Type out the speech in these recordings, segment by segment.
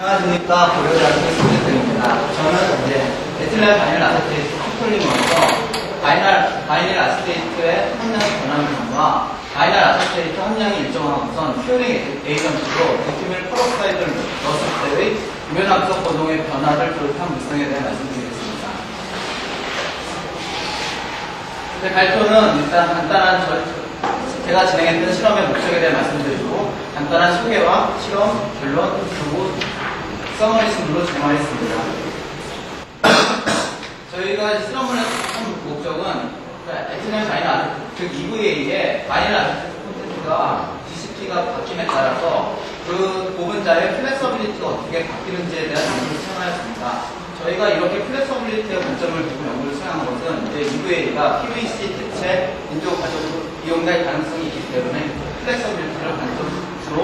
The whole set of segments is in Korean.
안녕하십니까. 고려대학교 스튜던트입니다. 저는 이제 에틸렌 바이닐 아세테이트 코폴리머에서 바이닐 아세테이트의 함량의 변화물과 바이닐 아세테이트 함량이 일정하고선 퓨어링 에이전트로 디큐밀 페록사이드를 넣었을 때의 유변합성 고동의 변화를 비롯한 물성에 대해 말씀드리겠습니다. 발표는 일단 간단한 제가 진행했던 실험의 목적에 대해 말씀드리고 간단한 소개와 실험, 결론, 그리고 서머리즘으로 진행하겠습니다. 저희가 실험을 한 목적은 에틸렌 바이닐 아세테이트 EVA의 바이닐 아세테이트 콘텐츠가 DCP가 바뀜에 따라서 그 보분자의 플렉서빌리티가 어떻게 바뀌는지에 대한 연구를 수행하였습니다. 저희가 이렇게 플렉서빌리티에 관점을 두고 연구를 수행한 것은 이제 EVA가 PVC 대체 인조 가속으로 이용될 가능성이 있기 때문에 플렉서빌리티를 관점으로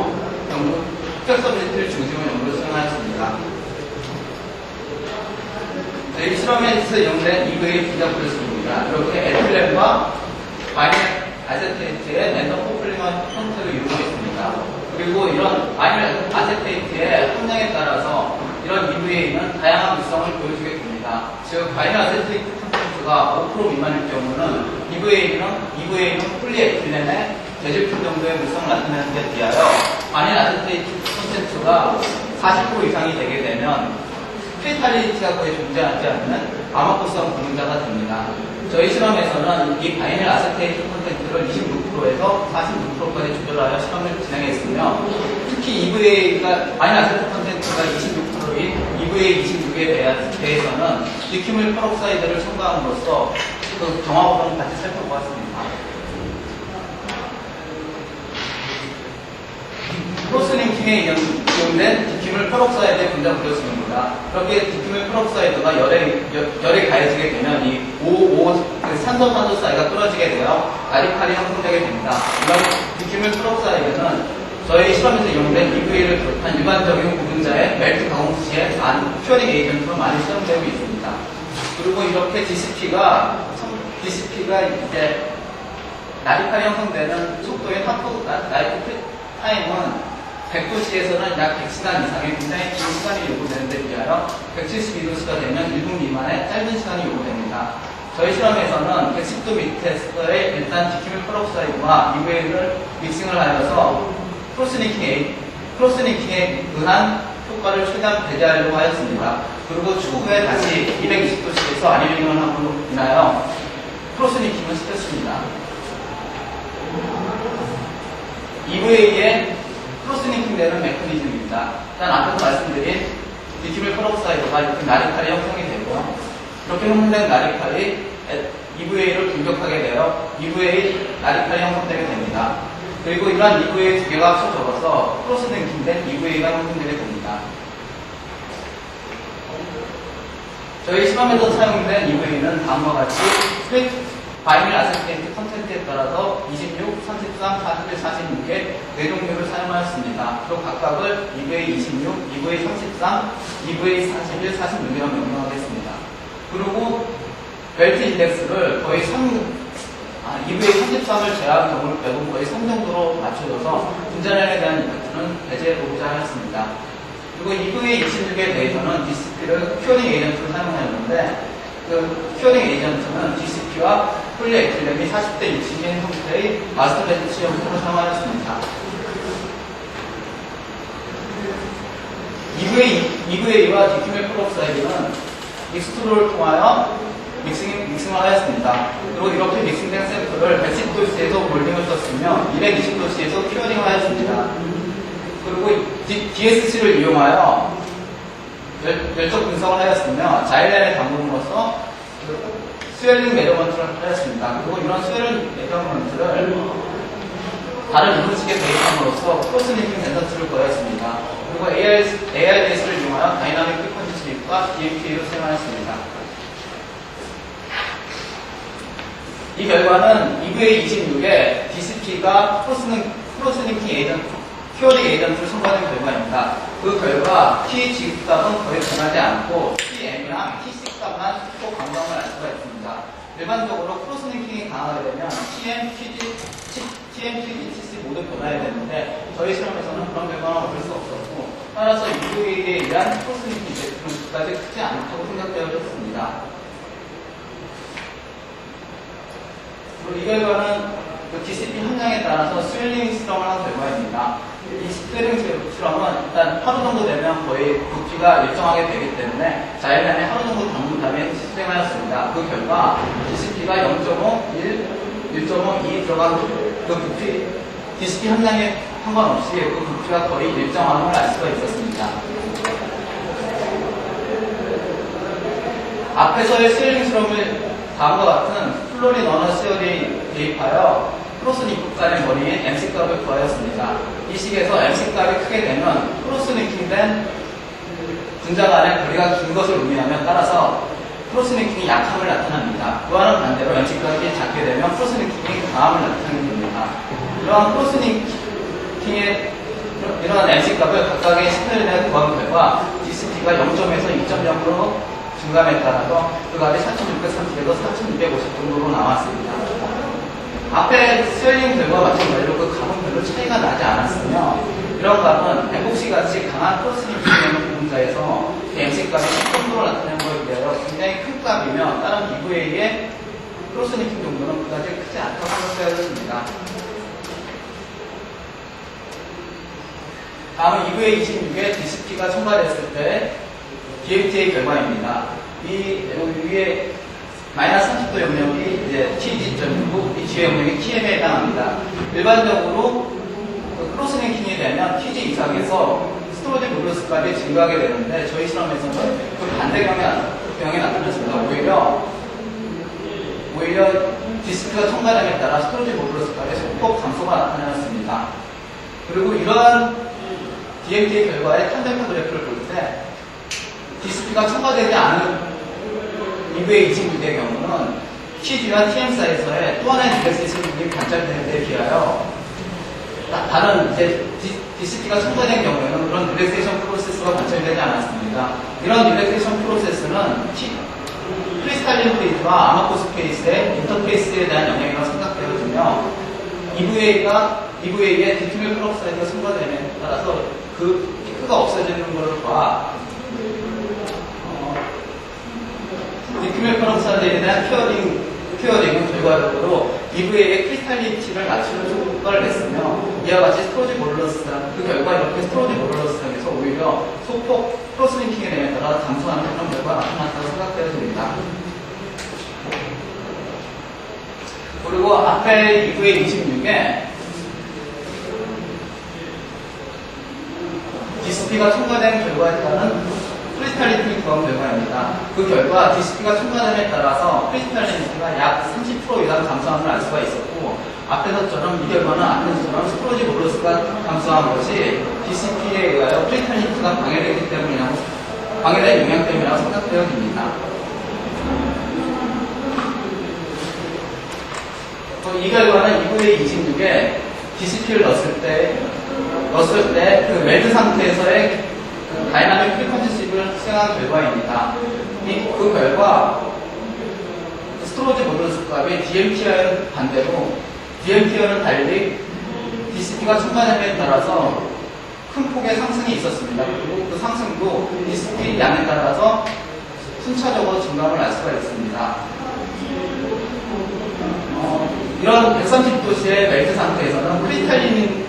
플렉서빌리티를 중심으로 연구를 수행하였습니다. 이 실험에서 이용된 EVA 분자 프로세스입니다. 이렇게 에틸렌과 바이닐 아세테이트의 랜덤 코플링 형태로 이루어져 있습니다. 그리고 이런 바이닐 아세테이트의 함량에 따라서 이런 EVA는 다양한 물성을 보여주게 됩니다. 즉, 바이닐 아세테이트 콘텐츠가 5% 미만일 경우는 EVA는 폴리에틸렌의 대질품 정도의 물성을 나타내는 데 비하여 바이닐 아세테이트 콘텐츠가 40% 이상이 되게 되면 페탈리티가 거의 존재하지 않는 암호성 분자가 됩니다. 저희 실험에서는 이 바이닐 아세테이트 콘텐츠를 26%에서 46%까지 조절하여 실험을 진행했으며 특히 EVA가 바이닐 아세테이트 콘텐츠가 26%인 EVA 26에 대해서는 디큐밀 페록사이드를 첨가함으로써 그 경화호를 같이 살펴보았습니다. 크로스링킹에 이용된 디큐밀 페록사이드의 분자 그렸습니다. 그렇게 디큐밀 페록사이드가 열에 가해지게 되면 이 산소 사이가 끊어지게 되어 라디칼이 형성되게 됩니다. 이런 디큐밀 페록사이드는 저희 실험에서 이용된 EVA를 비롯한 일반적인 구분자의 멜트 가공 시에 퓨어링 에이전트로 많이 사용되고 있습니다. 그리고 이렇게 DCP가 이제 라디칼이 형성되는 속도의 라이프 타임은 100도씨에서는 약 100시간 이상의 굉장히 긴 시간이 요구되는데 비하여 172도씨가 되면 1분 미만의 짧은 시간이 요구됩니다. 저희 실험에서는 110도 밑에서의 일단 디큐밀 페록사이드와 EVA를 믹싱을 하여서 크로스링킹에 의한 효과를 최대한 배제하려고 하였습니다. 그리고 추후에 다시 220도씨에서 아니링을 함으로 인하여 크로스링킹을 시켰습니다. EVA의 크로스링킹 되는 메커니즘입니다. 일단 앞에서 말씀드린 디큐밀 페록사이드가 이렇게 라디칼이 형성이 되고 이렇게 형성된 라디칼이 EVA를 공격하게 되어 EVA 라디칼이 형성되게 됩니다. 그리고 이러한 EVA 두 개가 합쳐져서 크로스링킹된 EVA가 형성되게 됩니다. 저희 실험에서 사용된 EVA는 다음과 같이 바이닐 아세테이트 컨텐츠에 따라서 26, 33, 41, 46의 네 종류를 사용하였습니다. 또 각각을 EVA 26, EVA 33, EVA 41, 46이라고 명명하겠습니다. 그리고 멜트 인덱스를 거의 EVA 33을 제외한 경우를 빼고 거의 3 정도로 맞춰줘서 분자량에 대한 이펙트는 배제해보고자 하였습니다. 그리고 EVA 26에 대해서는 DCP를 퓨어링 에이전트로 사용하였는데 그 퓨어링 에이전트는 DCP와 폴리에틸렌이 40대 60인 형태의 마스터 배치 형태로 사용하였습니다. EVA와 디큐밀 페록사이드는 믹스트로를 통하여 믹싱을 하였습니다. 그리고 이렇게 믹싱된 샘플을 110도씨에서 몰딩을 썼으며 220도씨에서 퓨어링을 하였습니다. 그리고 DSC를 이용하여 열적 분석을 하였으며 자일렌에 담금으로써 스웰링 메저먼트를 하였습니다. 그리고 이런 스웰링 메저먼트를 다른 이물질에 대입함으로써 크로스링킹 렌더스를 거였습니다. 그리고 AIDS를 이용하여 다이나믹 프리퀀시 스윕과 DMPA로 사용하였습니다. 이 결과는 EVA 26에 DCP가 크로스링킹 에이전트 퓨어링 에이전트를 첨가된 결과입니다. 그 결과 pH 값은 거의 변하지 않고 PM이랑 TC 값만 꼭 감정을 알 수가 있습니다. 일반적으로 크로스링킹이 강하게 되면 TM, TC 모두 변화해야 되는데 저희 실험에서는 그런 결과는 얻을 수 없었고 따라서 EVA에 의한 크로스링킹 이펙트는 그다지 크지 않다고 생각되어졌습니다. 그리고 이 결과는 그 DCP 함량에 따라서 스웰링 실험을 한 결과입니다. 이 스웰링 실험은 일단 하루 정도 되면 거의 부피가 일정하게 되기 때문에 자연량에 하루 정도 담근 다음에 실행하였습니다. 그 결과 DCP가 0.5, 1.5, 2 들어간 그 부피, DCP 함량에 상관없이 그 부피가 거의 일정함을 알 수가 있었습니다. 앞에서의 스웰링 실험을 다음과 같은 플로린 언어 시어에 대입하여 크로스 링킹 간의 머리인 MC값을 구하였습니다. 이 식에서 MC값이 크게 되면 크로스 링킹된 분자 간의 거리가 긴 것을 의미하면 따라서 크로스 링킹이 약함을 나타납니다. 그와는 반대로 MC값이 작게 되면 크로스 링킹이 강함을 나타내게 됩니다. 이러한 크로스 링킹의 이러한 MC값을 각각의 시그널에 구한 결과 DCP가 0점에서 2.0으로 증감에 따라서 그 값이 4630에서 4650 정도로 나왔습니다. 앞에 스웰링 결과와 마찬가지로 그 값은 별로 차이가 나지 않았으며 이런 값은 에폭시 같이 강한 크로스링킹 분자에서 MC 값이 10 정도로 나타낸 것에 비하여 굉장히 큰 값이며 다른 EVA의 크로스링킹 정도는 그다지 크지 않다고 생각되어집니다. 다음은 EVA 26에 DCP가 첨가됐을 때 DMT의 결과입니다. 이 위에 마이너스 30도 영역이 이제 TG.9, 이 뒤에 영역이 TM에 해당합니다. 일반적으로 크로스링킹이 되면 TG 이상에서 스토리지 모듈스 값이 증가하게 되는데 저희 실험에서는 그 반대 경향이 나타났습니다. 오히려 디스크가 첨가됨에 따라 스토리지 모듈스 값의 소폭 감소가 나타났습니다. 그리고 이러한 DMT의 결과의 탄젠트 그래프를 볼 때 디스크가 첨가되지 않은 EVA 26의 경우는 TG와 TM 사이에서의 또 하나의 디렉세이션 부분이 관찰되는 데 비하여 다른 이제 DCP가 첨가된 경우에는 그런 디렉세이션 프로세스가 관찰되지 않았습니다. 이런 디렉세이션 프로세스는 크리스탈린 페이지와 아마포스 페이스의 인터페이스에 대한 영향이라고 생각되어지며 EVA의 디큐밀 페록사이드가 첨가됨에 따라서 그 피크가 없어지는 것과 디큐밀 페록사이드에 대한 큐어링은 결과적으로 EVA의 크리스탈리티를 낮추는 효과를 냈으며 이와 같이 스토리지 모듈러스랑 그 결과 이렇게 스토리지 모듈러스랑에서 오히려 소폭 크로스링킹에 대해 따라 감소하는 그런 결과가 나타났다고 생각되어집니다. 그리고 앞에 EVA 26에 DCP가 첨가된 결과에 따른 크리스탈리티 구한 결과입니다. 그 결과 DCP가 첨가됨에 따라서 크리스탈리티가 약 30% 이상 감소함을 알 수가 있었고 앞에서처럼 이 결과는 앞에서처럼 스토리지 모듈스가 감소한 것이 DCP에 의하여 크리스탈리티가 방해되기 때문이라고 방해된 영향 때문이라고 생각되어집니다. 이 결과는 EVA 26에 DCP를 넣었을 때 그 웰드 상태에서의 그 다이나믹 프리퀀시 식을 수행한 결과입니다. 그 결과 스토리지 모듈스 값의 DMT와는 반대로 DMT와는 달리 DCP가 첨가됨에 따라서 큰 폭의 상승이 있었습니다. 그리고 그 상승도 DCP 양에 따라서 순차적으로 증감을 알 수가 있습니다. 이런 130도씨의 멜트 상태에서는 크리스탈린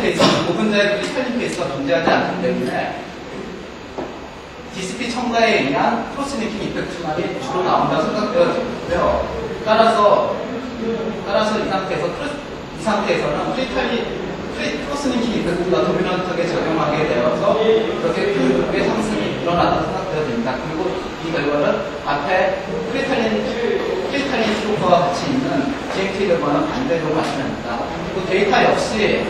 페이스, 고분자의 크리스탈린 페이스가 존재하지 않기 때문에 DCP 첨가에 의한 크로스링킹 이펙트만이 주로 나온다고 생각되어지고요. 따라서 이 상태에서는 크로스링킹 이펙트가 도미넌트하게 적용하게 되어서 그렇게 큰 폭의 상승이 일어났다고 생각되어집니다. 그리고 이 결과는 앞에 크리스탈린 효과와 같이 있는 GMT 결과는 반대로 나타납니다. 그리고 데이터 역시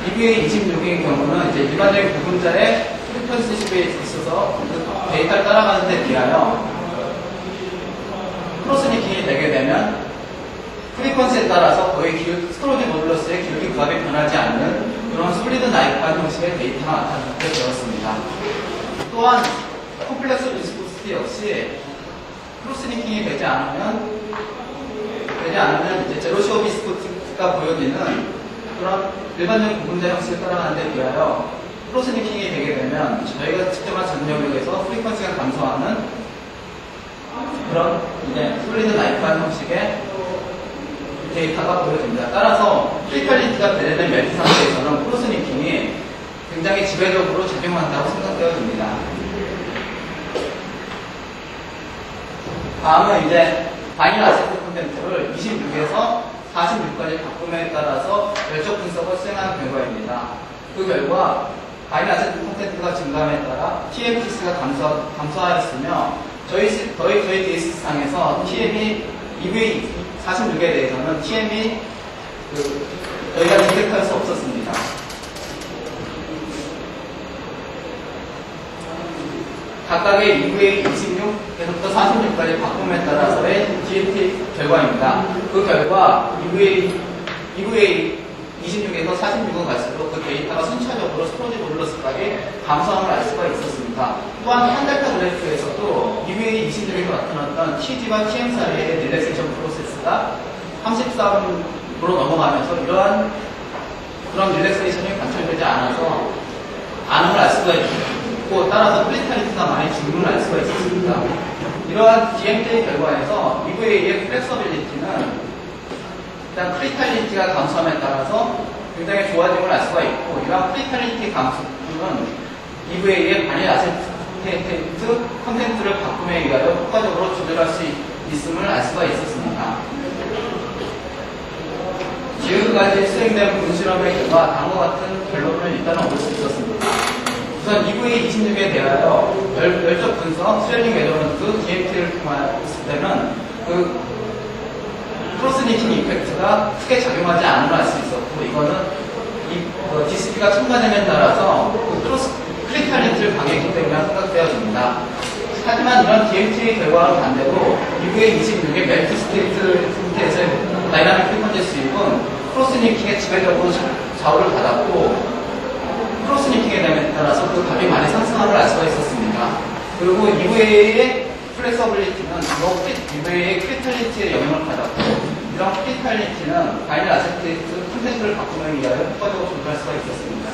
EVA 26의 경우는 이제 일반적인 구분자의 프리퀀시 식에 있어서 그 데이터를 따라가는 데 비하여 크로스링킹이 되게 되면 프리퀀시에 따라서 거의 스토리지 모듈러스의 기울기 구합이 변하지 않는 그런 솔리드 나이프한 형식의 데이터가 나타나게 되었습니다. 또한 콤플렉스 리스포스티 역시 크로스링킹이 되지 않으면 이제 제로시오 비스코트가 보여지는 그런 일반적인 구분자 형식을 따라가는 데 비하여 크로스니킹이 되게 되면 저희가 측정한 전 영역에서 프리퀀시가 감소하는 그런 이제 솔리드 나이프한 형식의 데이터가 보여집니다. 따라서 프리퀄리티가 배제된 멜트 상태에서는 크로스니킹이 굉장히 지배적으로 작용한다고 생각되어집니다. 다음은 이제 바닐 아세트 콘텐츠를 26에서 46까지 바꿈에 따라서 열적 분석을 수행한 결과입니다. 그 결과 바닐 아세트 콘텐츠가 증가함에 따라 TMPC가 감소하였으며 저희 데이스 상에서 TM이 EV 46에 대해서는 TM이 저희가 디텍트할 수 없었습니다. 각각의 EVA 26에서부터 46까지 바꿈에 따라서의 GMT 결과입니다. 그 결과 EVA 26에서 46은 갈수록 그 데이터가 순차적으로 스토리지 모듈러스까지 감소함을 알 수가 있었습니다. 또한 한델타 그래프에서도 EVA 26에서 나타났던 TG와 TM 사이의 릴렉세이션 프로세스가 33으로 넘어가면서 이러한 그런 릴렉세이션이 관철되지 않아서 반응을 알 수가 있고 따라서 프리탈리티가 많이 증문을 알 수가 있었습니다. 이러한 DMT 결과에서 EVA의 플렉서빌리티는 일단 프리탈리티가 감소함에 따라서 굉장히 좋아짐을 알 수가 있고 이러한 프리탈리티 감소는 EVA의 바닐 아세테이트 컨텐츠를 바꿈에 의하여 효과적으로 조절할 수 있음을 알 수가 있었습니다. 지금까지 수행된 분실험의 결과 다음과 같은 결론을 일단 얻을 수 있었습니다. 우선 EVA 26에 대하여 열적 분석, 스웰링 메저먼트, DMT를 통했을 때는 그 크로스니킹 이펙트가 크게 작용하지 않음을 알 수 있었고 이거는 DCP가 첨가됨에 따라서 크리탈리티를 방해했기 때문에 생각되어집니다. 하지만 이런 DMT 결과와는 반대로 EVA 26의 멜트 스테이트 상태에서의 다이나믹 프리퀀시 수입은 크로스니킹에 지배적으로 좌우를 받았고 크로스니킹에 대함에 따라서 그 값이 많이 상승함을 알 수가 있었습니다. 그리고 EVA의 플렉서빌리티는 EVA의 크리탈리티에 영향을 받았고 이런 크리탈리티는 바닐 아세테이트 콘텐츠를 바꾸는 위하여 효과적으로 조절할 수가 있었습니다.